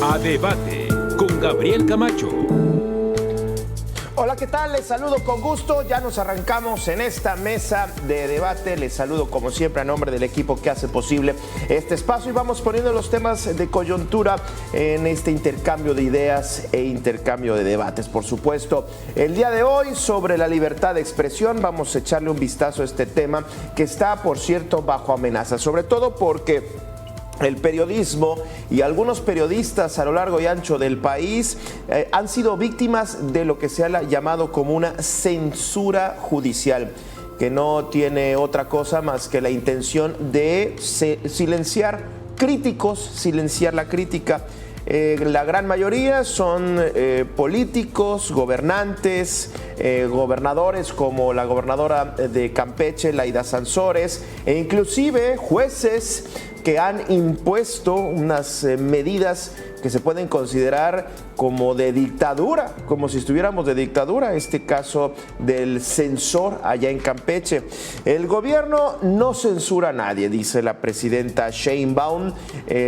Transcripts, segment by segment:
A Debate con Gabriel Camacho. Hola, ¿qué tal? Les saludo con gusto. Ya nos arrancamos en esta mesa de debate. Les saludo como siempre a nombre del equipo que hace posible este espacio y vamos poniendo los temas de coyuntura en este intercambio de ideas e intercambio de debates. Por supuesto, el día de hoy sobre la libertad de expresión vamos a echarle un vistazo a este tema que está, por cierto, bajo amenaza, sobre todo porque el periodismo y algunos periodistas a lo largo y ancho del país han sido víctimas de lo que se ha llamado como una censura judicial, que no tiene otra cosa más que la intención de silenciar críticos, silenciar la crítica. La gran mayoría son políticos, gobernantes, gobernadores como la gobernadora de Campeche, Laida Sansores, e inclusive jueces que han impuesto unas medidas que se pueden considerar como de dictadura, como si estuviéramos de dictadura, este caso del censor allá en Campeche. El gobierno no censura a nadie, dice la presidenta Sheinbaum,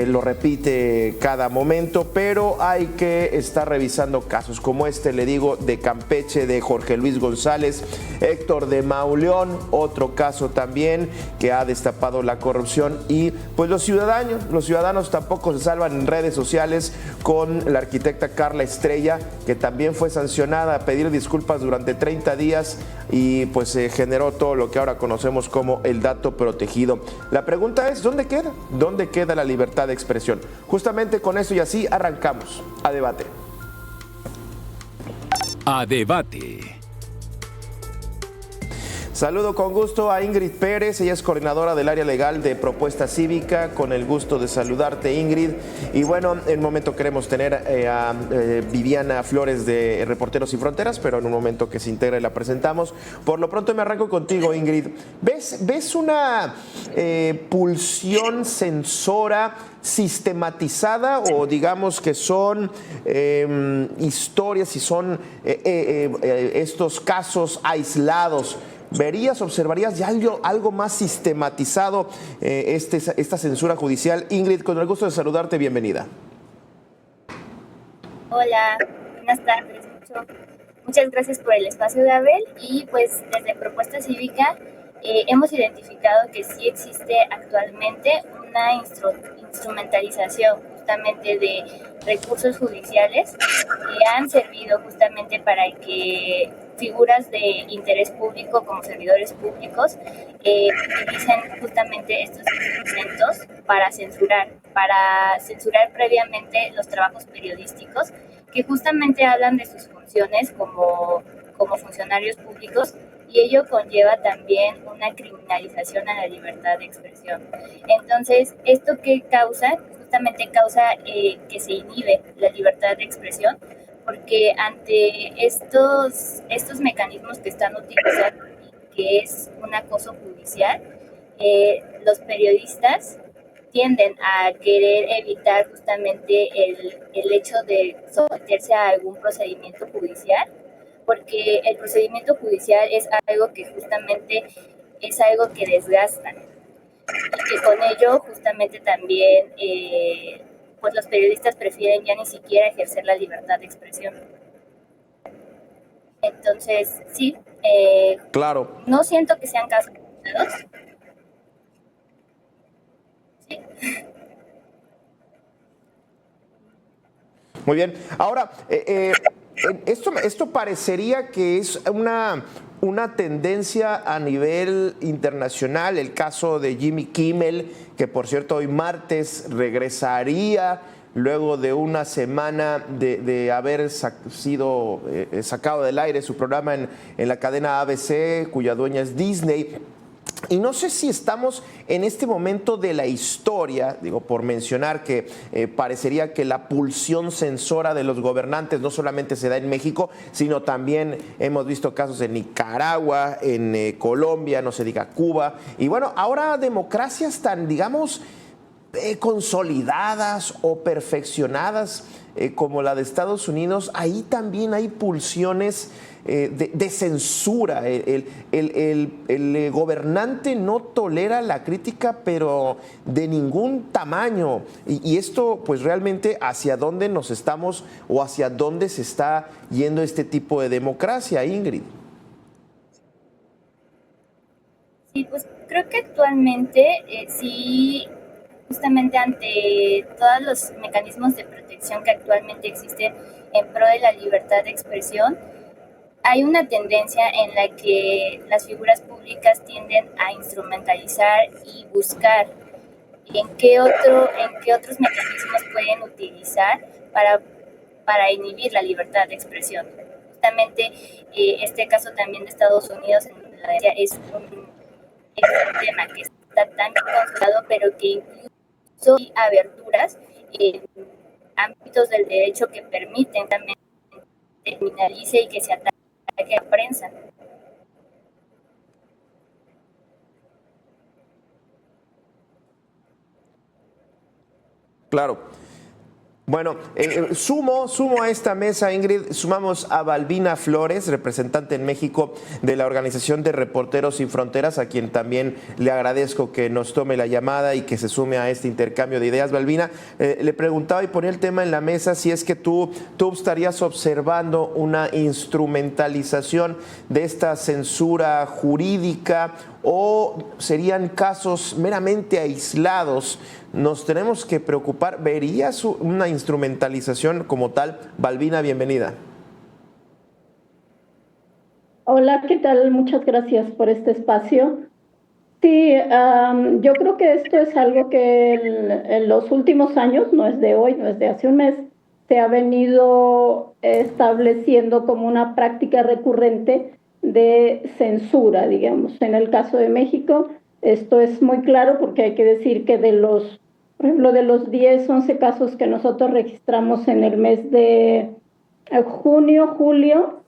lo repite cada momento, pero hay que estar revisando casos como este, le digo, de Campeche, de Jorge Luis González, Héctor de Mauleón, otro caso también que ha destapado la corrupción y pues los ciudadanos tampoco se salvan en redes sociales con la arquitecta Carla Estrella, que también fue sancionada a pedir disculpas durante 30 días y pues se generó todo lo que ahora conocemos como el dato protegido. La pregunta es, ¿dónde queda? ¿Dónde queda la libertad de expresión? Justamente con eso y así arrancamos a debate. A Debate. Saludo con gusto a Ingrid Pérez, ella es coordinadora del área legal de Propuesta Cívica, con el gusto de saludarte, Ingrid. Y bueno, en un momento queremos tener a Viviana Flores de Reporteros Sin Fronteras, pero en un momento que se integre la presentamos. Por lo pronto me arranco contigo, Ingrid. ¿Ves una pulsión censora sistematizada o digamos que son historias y son estos casos aislados? ¿Observarías ya algo más sistematizado esta censura judicial? Ingrid, con el gusto de saludarte, bienvenida. Hola, buenas tardes. Muchas gracias por el espacio, Gabriel. Y pues desde Propuesta Cívica hemos identificado que sí existe actualmente una instrumentalización justamente de recursos judiciales que han servido justamente para que figuras de interés público como servidores públicos utilicen justamente estos instrumentos para censurar previamente los trabajos periodísticos que justamente hablan de sus funciones como funcionarios públicos, y ello conlleva también una criminalización a la libertad de expresión. Entonces, ¿esto qué causa? Justamente causa que se inhibe la libertad de expresión, porque ante estos mecanismos que están utilizando, que es un acoso judicial, los periodistas tienden a querer evitar justamente el hecho de someterse a algún procedimiento judicial, porque el procedimiento judicial es algo que justamente es algo que desgasta, y que con ello justamente también pues los periodistas prefieren ya ni siquiera ejercer la libertad de expresión. Entonces, sí, claro. No siento que sean casos aislados. Sí. Muy bien. Ahora, esto parecería que es una tendencia a nivel internacional. El caso de Jimmy Kimmel, que por cierto hoy martes regresaría luego de una semana de haber sido sacado del aire su programa en la cadena ABC, cuya dueña es Disney. Y no sé si estamos en este momento de la historia, digo, por mencionar que parecería que la pulsión censora de los gobernantes no solamente se da en México, sino también hemos visto casos en Nicaragua, en Colombia, no se diga Cuba. Y bueno, ahora democracias tan, digamos, consolidadas o perfeccionadas como la de Estados Unidos, ahí también hay pulsiones de censura. El gobernante no tolera la crítica, pero de ningún tamaño. Y esto, pues realmente, ¿hacia dónde nos estamos o hacia dónde se está yendo este tipo de democracia, Ingrid? Sí, pues creo que actualmente sí, justamente ante todos los mecanismos de protección que actualmente existen en pro de la libertad de expresión, hay una tendencia en la que las figuras públicas tienden a instrumentalizar y buscar en qué otros mecanismos pueden utilizar para inhibir la libertad de expresión. Justamente este caso también de Estados Unidos es un tema que está tan controlado, pero que incluso hay aberturas en ámbitos del derecho que permiten también que se criminalice y que se ataque a la prensa. Claro. Bueno, sumo a esta mesa, Ingrid, sumamos a Balbina Flores, representante en México de la Organización de Reporteros Sin Fronteras, a quien también le agradezco que nos tome la llamada y que se sume a este intercambio de ideas. Balbina, le preguntaba y ponía el tema en la mesa si es que tú estarías observando una instrumentalización de esta censura jurídica o serían casos meramente aislados. Nos tenemos que preocupar. ¿Verías una instrumentalización como tal? Balbina, bienvenida. Hola, ¿qué tal? Muchas gracias por este espacio. Sí, yo creo que esto es algo que en los últimos años, no es de hoy, no es de hace un mes, se ha venido estableciendo como una práctica recurrente de censura, digamos. En el caso de México, esto es muy claro porque hay que decir que por ejemplo, de los 10, 11 casos que nosotros registramos en el mes de junio, julio,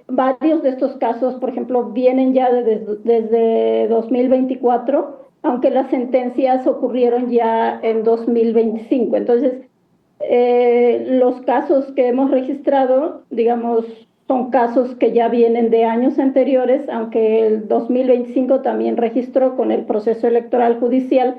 varios de estos casos, por ejemplo, vienen ya desde 2024, aunque las sentencias ocurrieron ya en 2025. Entonces, los casos que hemos registrado, digamos, son casos que ya vienen de años anteriores, aunque el 2025 también registró con el proceso electoral judicial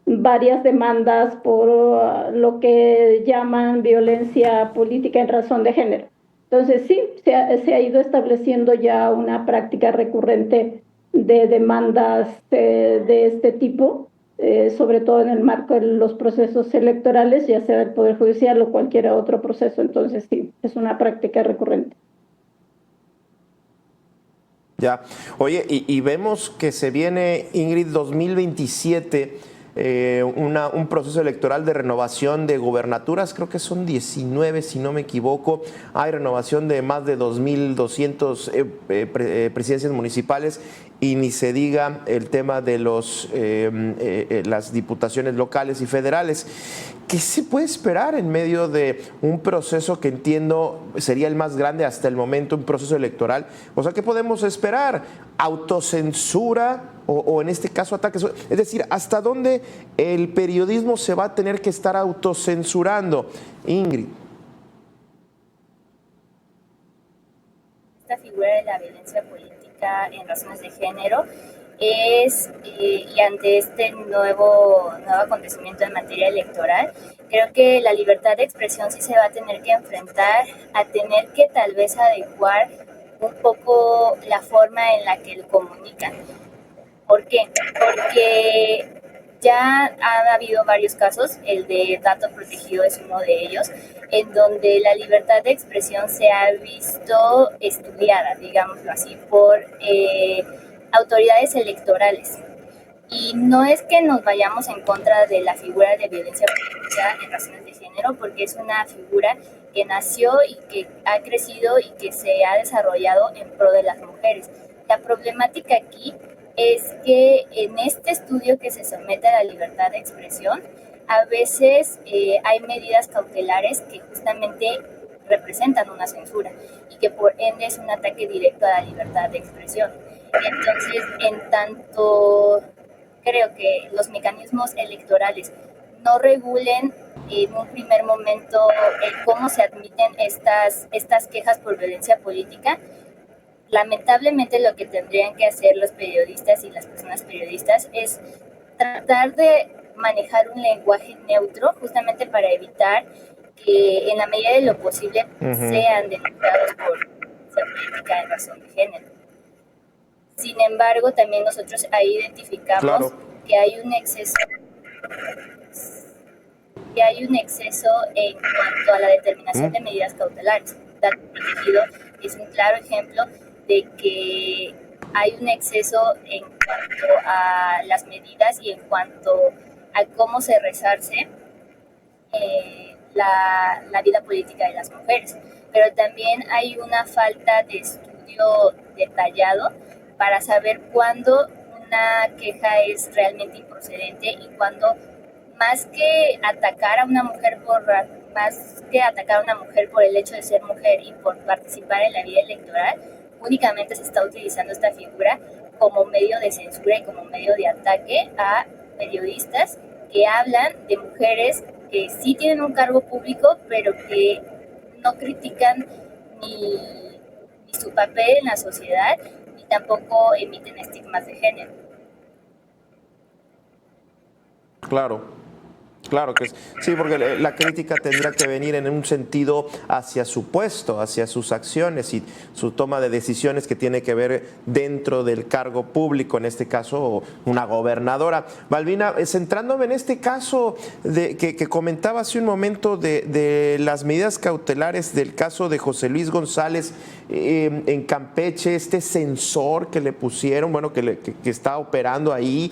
varias demandas por lo que llaman violencia política en razón de género. Entonces sí, se ha ido estableciendo ya una práctica recurrente de demandas de este tipo, sobre todo en el marco de los procesos electorales, ya sea del Poder Judicial o cualquier otro proceso. Entonces sí, es una práctica recurrente. Ya. Oye, y vemos que se viene, Ingrid, 2027, un proceso electoral de renovación de gubernaturas, creo que son 19, si no me equivoco. Hay renovación de más de 2.200 presidencias municipales y ni se diga el tema de las diputaciones locales y federales. ¿Qué se puede esperar en medio de un proceso que entiendo sería el más grande hasta el momento, un proceso electoral? O sea, ¿qué podemos esperar? ¿Autocensura o en este caso ataques? Es decir, ¿hasta dónde el periodismo se va a tener que estar autocensurando? Ingrid. Esta figura de la violencia política en razones de género y ante este nuevo acontecimiento en materia electoral, creo que la libertad de expresión sí se va a tener que enfrentar a tener que tal vez adecuar un poco la forma en la que lo comunican. ¿Por qué? Porque ya ha habido varios casos, el de dato protegido es uno de ellos, en donde la libertad de expresión se ha visto estudiada, digámoslo así, por autoridades electorales. Y no es que nos vayamos en contra de la figura de violencia política en razones de género, porque es una figura que nació y que ha crecido y que se ha desarrollado en pro de las mujeres. La problemática aquí es que en este estudio que se somete a la libertad de expresión, a veces hay medidas cautelares que justamente representan una censura y que por ende es un ataque directo a la libertad de expresión. Entonces, en tanto creo que los mecanismos electorales no regulen en un primer momento cómo se admiten estas quejas por violencia política, lamentablemente lo que tendrían que hacer los periodistas y las personas periodistas es tratar de manejar un lenguaje neutro justamente para evitar que en la medida de lo posible sean denunciados por violencia política en razón de género. Sin embargo, también nosotros ahí identificamos que hay un exceso en cuanto a la determinación de medidas cautelares. Dato protegido es un claro ejemplo de que hay un exceso en cuanto a las medidas y en cuanto a cómo se resarce la vida política de las mujeres. Pero también hay una falta de estudio detallado para saber cuándo una queja es realmente improcedente y cuándo, más que atacar a una mujer por el hecho de ser mujer y por participar en la vida electoral, únicamente se está utilizando esta figura como medio de censura y como medio de ataque a periodistas que hablan de mujeres que sí tienen un cargo público, pero que no critican ni su papel en la sociedad, ni tampoco emiten estigmas de género. Claro que sí, porque la crítica tendrá que venir en un sentido hacia su puesto, hacia sus acciones y su toma de decisiones que tiene que ver dentro del cargo público, en este caso una gobernadora. Malvina, centrándome en este caso que comentaba hace un momento de las medidas cautelares del caso de José Luis González en Campeche, este sensor que le pusieron, bueno, que está operando ahí,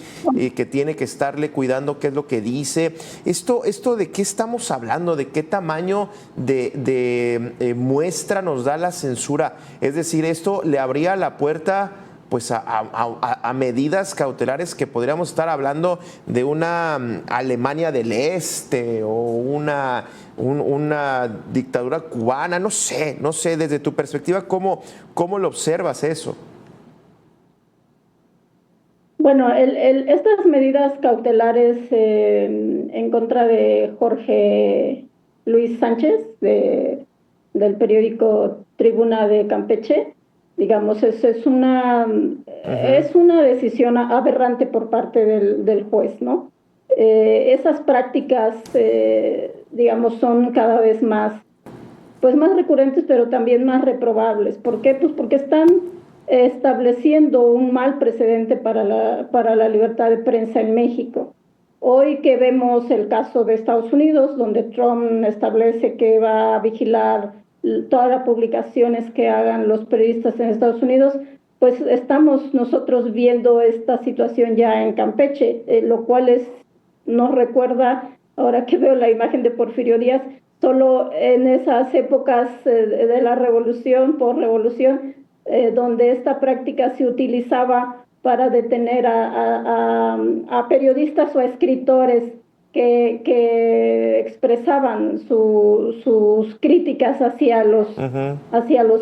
que tiene que estarle cuidando qué es lo que dice. ¿Esto de qué estamos hablando? ¿De qué tamaño de muestra nos da la censura? Es decir, ¿esto le abría la puerta pues a medidas cautelares que podríamos estar hablando de una Alemania del Este o una dictadura cubana? No sé, desde tu perspectiva, ¿cómo lo observas eso? Bueno, estas medidas cautelares en contra de Jorge Luis Sánchez, del periódico Tribuna de Campeche, digamos, es una decisión aberrante por parte del juez, ¿no? Esas prácticas, digamos, son cada vez más recurrentes, pero también más reprobables. ¿Por qué? Pues porque están estableciendo un mal precedente para la libertad de prensa en México. Hoy que vemos el caso de Estados Unidos, donde Trump establece que va a vigilar todas las publicaciones que hagan los periodistas en Estados Unidos, pues estamos nosotros viendo esta situación ya en Campeche, lo cual nos recuerda, ahora que veo la imagen de Porfirio Díaz, solo en esas épocas de la revolución, donde esta práctica se utilizaba para detener a periodistas o a escritores que expresaban sus críticas hacia los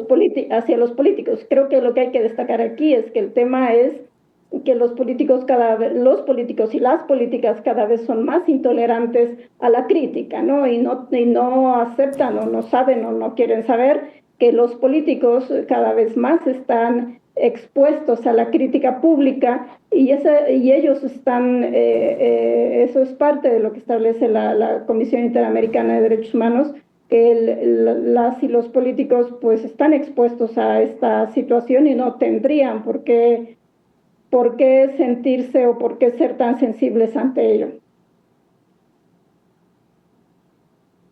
políticos. Creo que lo que hay que destacar aquí es que el tema es que los políticos y las políticas cada vez son más intolerantes a la crítica, ¿no? Y no aceptan o no saben o no quieren saber que los políticos cada vez más están expuestos a la crítica pública y ellos están, eso es parte de lo que establece la Comisión Interamericana de Derechos Humanos, que las y los políticos pues están expuestos a esta situación y no tendrían por qué sentirse o por qué ser tan sensibles ante ello.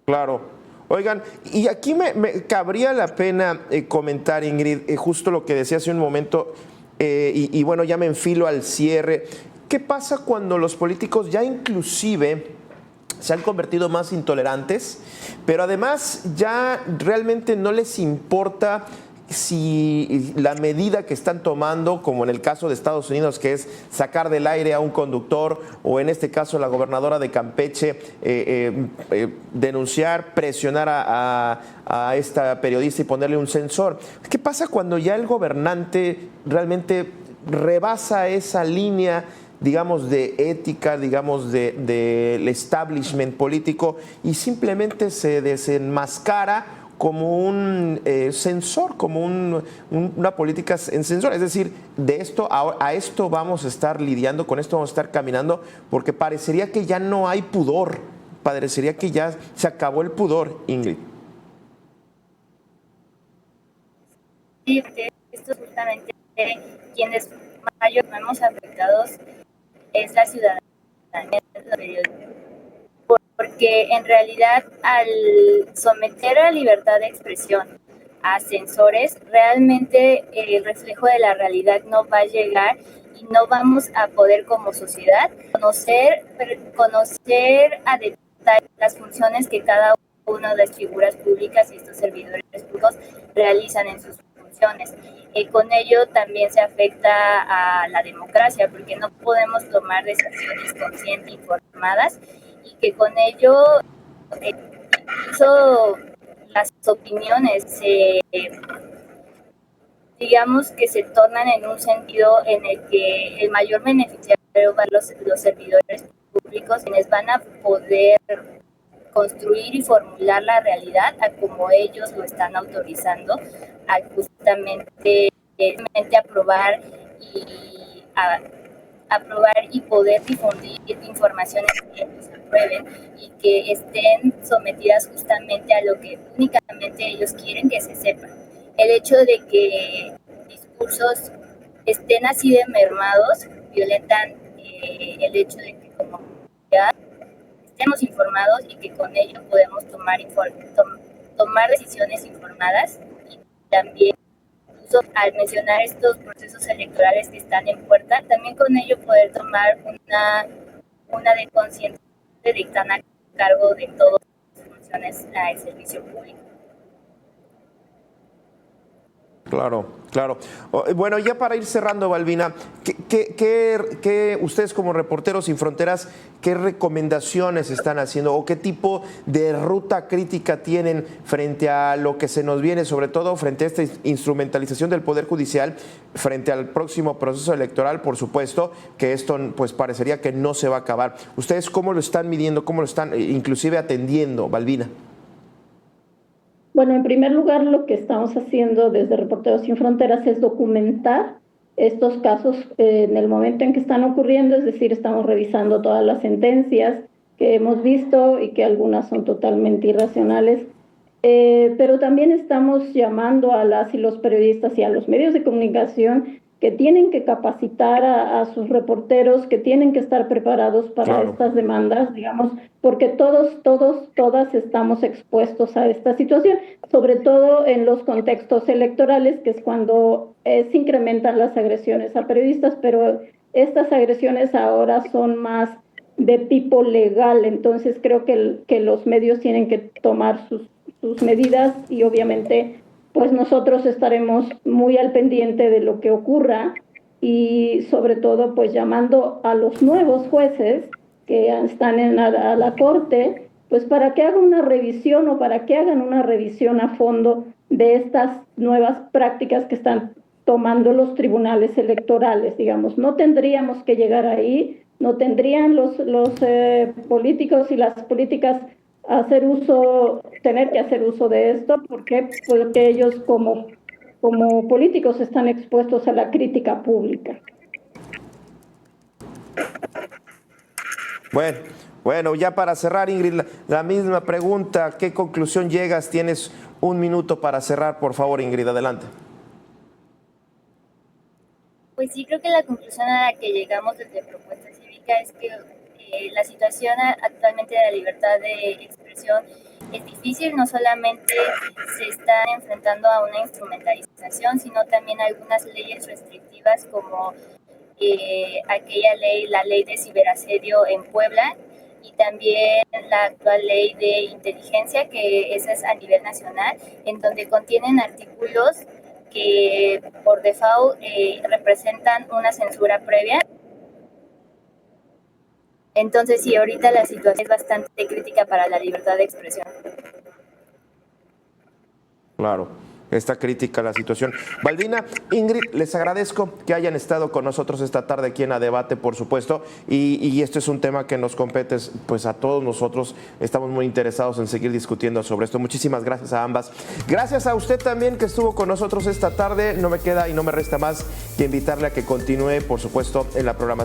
Claro. Oigan, y aquí me cabría la pena comentar, Ingrid, justo lo que decía hace un momento, y bueno, ya me enfilo al cierre. ¿Qué pasa cuando los políticos ya inclusive se han convertido más intolerantes, pero además ya realmente no les importa si la medida que están tomando, como en el caso de Estados Unidos, que es sacar del aire a un conductor, o en este caso la gobernadora de Campeche, denunciar, presionar a esta periodista y ponerle un censor? ¿Qué pasa cuando ya el gobernante realmente rebasa esa línea digamos, de ética, digamos, del establishment político y simplemente se desenmascara como un censor, como una política en censor. Es decir, de esto a esto vamos a estar lidiando, con esto vamos a estar caminando, porque parecería que ya no hay pudor, parecería que ya se acabó el pudor, Ingrid. Sí, esto justamente quienes mayor vemos afectados es la ciudadanía, porque en realidad al someter a la libertad de expresión a censores, realmente el reflejo de la realidad no va a llegar y no vamos a poder como sociedad conocer a detalle las funciones que cada una de las figuras públicas y estos servidores públicos realizan en sus funciones. Con ello también se afecta a la democracia, porque no podemos tomar decisiones conscientes e informadas, y que con ello incluso las opiniones digamos que se tornan en un sentido en el que el mayor beneficiario van los servidores públicos, quienes van a poder construir y formular la realidad a como ellos lo están autorizando, a justamente aprobar y poder difundir informaciones que se aprueben y que estén sometidas justamente a lo que únicamente ellos quieren que se sepa. El hecho de que discursos estén así de mermados violentan el hecho de que como comunidad estemos informados y que con ello podemos tomar decisiones informadas, y también incluso al mencionar estos procesos electorales que están en puerta, también con ello poder tomar una de conciencia de que están a cargo de todas las funciones al servicio público. Claro, claro. Bueno, ya para ir cerrando, Balbina, ¿qué ustedes como Reporteros Sin Fronteras, qué recomendaciones están haciendo o qué tipo de ruta crítica tienen frente a lo que se nos viene, sobre todo frente a esta instrumentalización del Poder Judicial, frente al próximo proceso electoral, por supuesto, que esto pues parecería que no se va a acabar? ¿Ustedes cómo lo están midiendo, cómo lo están inclusive atendiendo, Balbina? Bueno, en primer lugar, lo que estamos haciendo desde Reporteros Sin Fronteras es documentar estos casos en el momento en que están ocurriendo, es decir, estamos revisando todas las sentencias que hemos visto y que algunas son totalmente irracionales, pero también estamos llamando a las y los periodistas y a los medios de comunicación que tienen que capacitar a sus reporteros, que tienen que estar preparados para estas demandas, digamos, porque todas estamos expuestos a esta situación, sobre todo en los contextos electorales, que es cuando se incrementan las agresiones a periodistas, pero estas agresiones ahora son más de tipo legal, entonces creo que los medios tienen que tomar sus medidas y obviamente pues nosotros estaremos muy al pendiente de lo que ocurra y sobre todo pues llamando a los nuevos jueces que están a la corte, pues para que hagan una revisión o para que hagan una revisión a fondo de estas nuevas prácticas que están tomando los tribunales electorales, digamos. No tendríamos que llegar ahí, no tendrían los políticos y las políticas tener que hacer uso de esto, porque ellos como políticos están expuestos a la crítica pública. Bueno, ya para cerrar, Ingrid, la misma pregunta, ¿qué conclusión llegas? Tienes un minuto para cerrar, por favor, Ingrid, adelante. Pues sí, creo que la conclusión a la que llegamos desde Propuesta Cívica es que la situación actualmente de la libertad de expresión es difícil, no solamente se están enfrentando a una instrumentalización, sino también algunas leyes restrictivas como la ley de ciberasedio en Puebla, y también la actual ley de inteligencia, que esa es a nivel nacional, en donde contienen artículos que por default representan una censura previa. Entonces, sí, ahorita la situación es bastante crítica para la libertad de expresión. Claro. Está crítica la situación. Valdina, Ingrid, les agradezco que hayan estado con nosotros esta tarde aquí en A Debate, por supuesto, y este es un tema que nos compete pues a todos nosotros. Estamos muy interesados en seguir discutiendo sobre esto. Muchísimas gracias a ambas. Gracias a usted también que estuvo con nosotros esta tarde. No me queda y no me resta más que invitarle a que continúe, por supuesto, en la programación